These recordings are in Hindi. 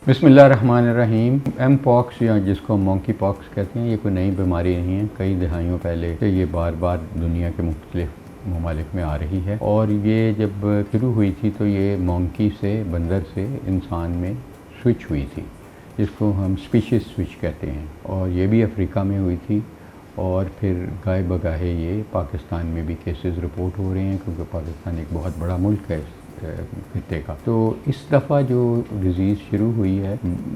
बिस्मिल्लाहिर्रहमानिर्रहीम। एम पॉक्स या जिसको मंकी पॉक्स कहते हैं, ये कोई नई बीमारी नहीं है। कई दहाइयों पहले से ये बार बार दुनिया के मुख्तलिफ ममालिक में आ रही है। और ये जब शुरू हुई थी तो ये मंकी से, बंदर से इंसान में स्विच हुई थी, जिसको हम स्पीशीज़ स्विच कहते हैं। और ये भी अफ्रीका में हुई थी और फिर गाय बगाहे ये पाकिस्तान में भी केसेस रिपोर्ट हो रहे हैं, क्योंकि पाकिस्तान एक बहुत बड़ा मुल्क है खित्ते का। तो इस दफ़ा जो डिज़ीज़ शुरू हुई है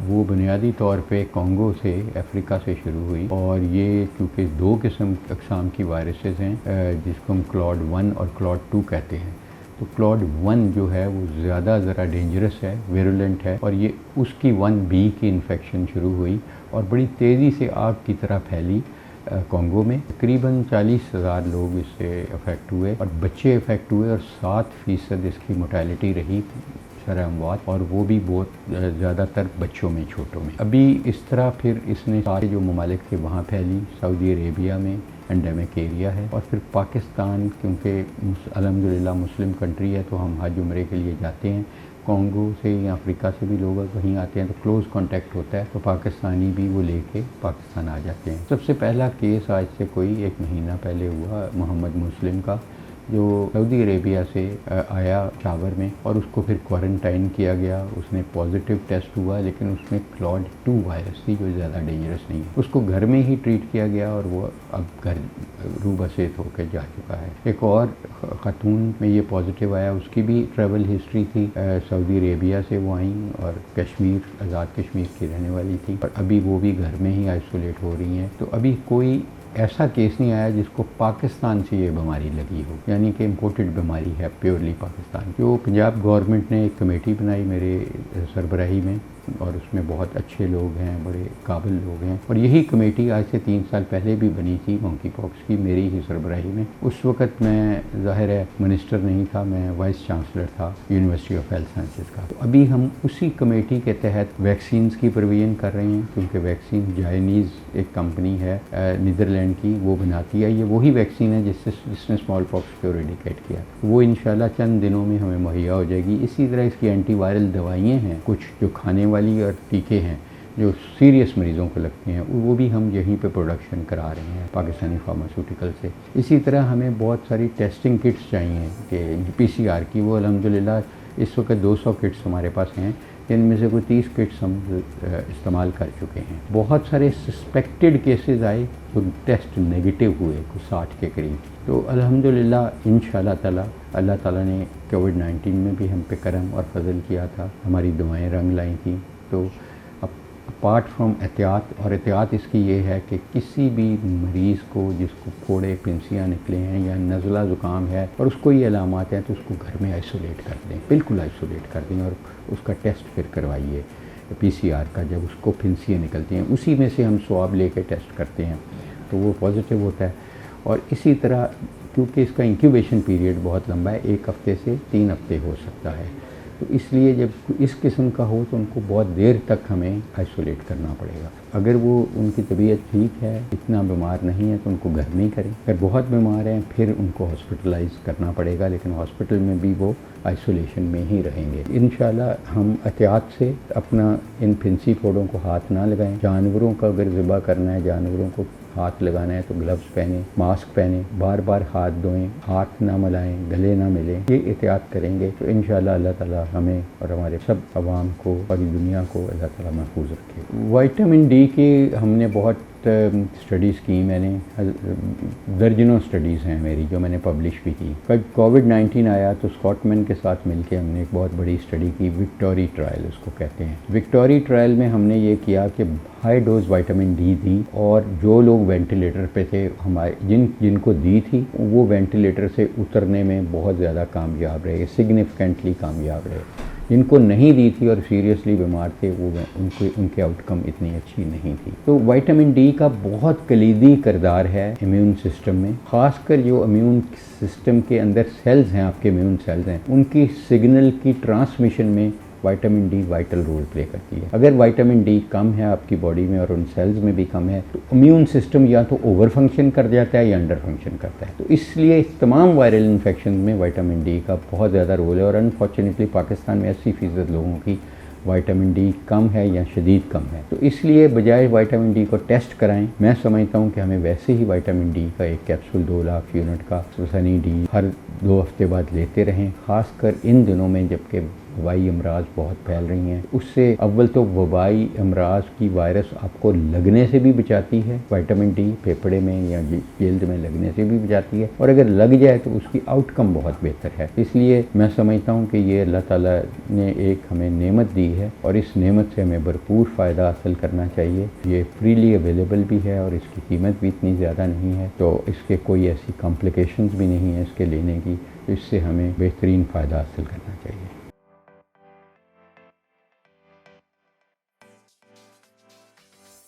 वो बुनियादी तौर पे कॉन्गो से, अफ्रीका से शुरू हुई। और ये चूँकि दो अक़साम की वायरसेस हैं, जिसको हम क्लॉड 1 और क्लॉड 2 कहते हैं। तो क्लॉड 1 जो है वो ज़्यादा ज़रा डेंजरस है, विरुलेंट है, और ये उसकी 1B की इन्फेक्शन शुरू हुई और बड़ी तेज़ी से आग की तरह फैली कॉन्गो में। तकरीबन 40,000 लोग इससे अफेक्ट हुए और बच्चे अफेक्ट हुए, और 7% इसकी मोर्टेलिटी रही शरह अमवात, और वो भी बहुत ज़्यादातर बच्चों में, छोटों में। अभी इस तरह फिर इसने सारे जो ममालिक थे वहाँ फैली। सऊदी अरेबिया में एंडेमिक एरिया है, और फिर पाकिस्तान, क्योंकि अल्हम्दुलिल्लाह मुस्लिम कंट्री है, तो हम हज उम्रे के लिए जाते हैं। कॉन्गो से या अफ्रीका से भी लोग वहीं आते हैं तो क्लोज़ कांटेक्ट होता है, तो पाकिस्तानी भी वो लेके पाकिस्तान आ जाते हैं। सबसे पहला केस आज से कोई 1 महीना पहले हुआ मोहम्मद मुस्लिम का, जो सऊदी अरेबिया से आया शावर में, और उसको फिर क्वारंटाइन किया गया। उसने पॉजिटिव टेस्ट हुआ, लेकिन उसमें क्लॉड 2 वायरस थी, जो ज़्यादा डेंजरस नहीं है। उसको घर में ही ट्रीट किया गया और वो अब घर रूबसेत होकर जा चुका है। एक और ख़ातून में ये पॉजिटिव आया, उसकी भी ट्रैवल हिस्ट्री थी, सऊदी अरेबिया से वो आई और कश्मीर, आज़ाद कश्मीर की रहने वाली थी, और अभी वो भी घर में ही आइसोलेट हो रही हैं। तो अभी कोई ऐसा केस नहीं आया जिसको पाकिस्तान से ये बीमारी लगी हो, यानी कि इम्पोर्टेड बीमारी है प्योरली पाकिस्तान। जो पंजाब गवर्नमेंट ने एक कमेटी बनाई मेरे सरबराही में, और उसमें बहुत अच्छे लोग हैं, बड़े काबिल लोग हैं। और यही कमेटी आज से 3 साल पहले भी बनी थी मंकी पॉक्स की, मेरी ही सरबराही में। उस वक़्त मैं ज़ाहिर है मिनिस्टर नहीं था, मैं वाइस चांसलर था यूनिवर्सिटी ऑफ हेल्थ साइंसेज का। तो अभी हम उसी कमेटी के तहत वैक्सीन्स की प्रोविज़न कर रहे हैं, क्योंकि वैक्सीन जायनीज़ एक कंपनी है नीदरलैंड की, वो बनाती है। ये वही वैक्सीन है जिसने स्मॉल पॉक्स को इरेडिकेट किया। वो इंशाल्लाह चंद दिनों में हमें मुहैया हो जाएगी। इसी तरह इसकी एंटीवायरल दवाइयाँ हैं कुछ, जो खाने वाली, और टीके हैं जो सीरियस मरीज़ों को लगते हैं, वो भी हम यहीं पे प्रोडक्शन करा रहे हैं पाकिस्तानी फार्मास्यूटिकल से। इसी तरह हमें बहुत सारी टेस्टिंग किट्स चाहिए कि PCR की, वो अल्हम्दुलिल्लाह इस वक्त 200 किट्स हमारे पास हैं, जिनमें से कोई 30 किट्स हम इस्तेमाल कर चुके हैं। बहुत सारे सस्पेक्टेड केसेस आए तो टेस्ट नेगेटिव हुए, कुछ 60 के करीब। तो अल्हम्दुलिल्लाह इंशाअल्लाह ताला, अल्लाह ताला ने कोविड-19 में भी हम पे करम और फजल किया था, हमारी दुआएं रंग लाई थी। तो अपार्ट फ्रॉम एहतियात, और एहतियात इसकी ये है कि किसी भी मरीज़ को जिसको फोड़े पिंसियाँ निकले हैं या नज़ला ज़ुकाम है और उसको ये अलामात हैं, तो उसको घर में आइसोलेट कर दें, बिल्कुल आइसोलेट कर दें, और उसका टेस्ट फिर करवाइए PCR का। जब उसको फिंसियाँ निकलती हैं, उसी में से हम स्वाब लेके टेस्ट करते हैं, तो वो पॉजिटिव होता है। और इसी तरह क्योंकि इसका इंक्यूबेशन पीरियड बहुत लंबा है, 1 हफ़्ते से 3 हफ़्ते हो सकता है, तो इसलिए जब इस किस्म का हो तो उनको बहुत देर तक हमें आइसोलेट करना पड़ेगा। अगर वो उनकी तबीयत ठीक है, इतना बीमार नहीं है, तो उनको घर में ही करें। अगर बहुत बीमार हैं फिर उनको हॉस्पिटलाइज़ करना पड़ेगा, लेकिन हॉस्पिटल में भी वो आइसोलेशन में ही रहेंगे। इंशाल्लाह हम एहतियात से अपना इन फिंसी फोड़ों को हाथ ना लगाएं। जानवरों का अगर ज़िबा करना है, जानवरों को हाथ लगाना है, तो ग्लव्स पहने, मास्क पहने, बार बार हाथ धोएं, हाथ ना मिलाएं, गले ना मिलें। ये एहतियात करेंगे तो इंशाअल्लाह अल्लाह ताला हमें और हमारे सब अवाम को, पूरी दुनिया को अल्लाह ताला महफूज रखे। विटामिन D की हमने बहुत स्टडीज़ की, मैंने दर्जनों स्टडीज़ हैं मेरी जो मैंने पब्लिश भी की। जब कोविड-19 आया तो स्कॉटमैन के साथ मिलके हमने एक बहुत बड़ी स्टडी की, विक्टोरी ट्रायल उसको कहते हैं। विक्टोरी ट्रायल में हमने ये किया कि हाई डोज विटामिन D दी, और जो लोग वेंटिलेटर पे थे, हमारे जिनको दी थी, वो वेंटिलेटर से उतरने में बहुत ज़्यादा कामयाब रहे, सिग्निफिकेंटली कामयाब रहे। जिनको नहीं दी थी और सीरियसली बीमार थे, वो उनके आउटकम इतनी अच्छी नहीं थी। तो विटामिन D का बहुत कलीदी किरदार है इम्यून सिस्टम में, ख़ासकर जो इम्यून सिस्टम के अंदर सेल्स हैं, आपके इम्यून सेल्स हैं, उनकी सिग्नल की ट्रांसमिशन में vitamin D vital role play करती है। अगर विटामिन D कम है आपकी बॉडी में और उन सेल्स में भी कम है, तो इम्यून सिस्टम या तो ओवर फंक्शन कर जाता है या अंडर फंक्शन करता है। तो इसलिए तमाम वायरल इन्फेक्शन में विटामिन D का बहुत ज़्यादा रोल है, और अनफॉर्चुनेटली पाकिस्तान में 80% लोगों की विटामिन डी कम है या शदीद कम है। तो इसलिए बजाय विटामिन डी को टेस्ट कराएं, मैं समझता हूँ कि हमें वैसे ही विटामिन डी का एक कैप्सूल 2 लाख यूनिट का सनी डी हर 2 हफ्ते बाद लेते रहें। ख़ासकर इन दिनों में जबकि वबाई अमराज बहुत फैल रही हैं, उससे अव्वल तो वबाई अमराज की वायरस आपको लगने से भी बचाती है, विटामिन डी फेफड़े में या जल्द में लगने से भी बचाती है, और अगर लग जाए तो उसकी आउटकम बहुत बेहतर है। इसलिए मैं समझता हूँ कि ये अल्लाह ताला ने एक हमें नेमत दी है और इस नेमत से हमें भरपूर फ़ायदा हासिल करना चाहिए। ये फ्रीली अवेलेबल भी है और इसकी कीमत भी इतनी ज़्यादा नहीं है, तो इसके कोई ऐसी कॉम्प्लिकेशंस भी नहीं है इसके लेने की, इससे हमें बेहतरीन फ़ायदा हासिल करना चाहिए।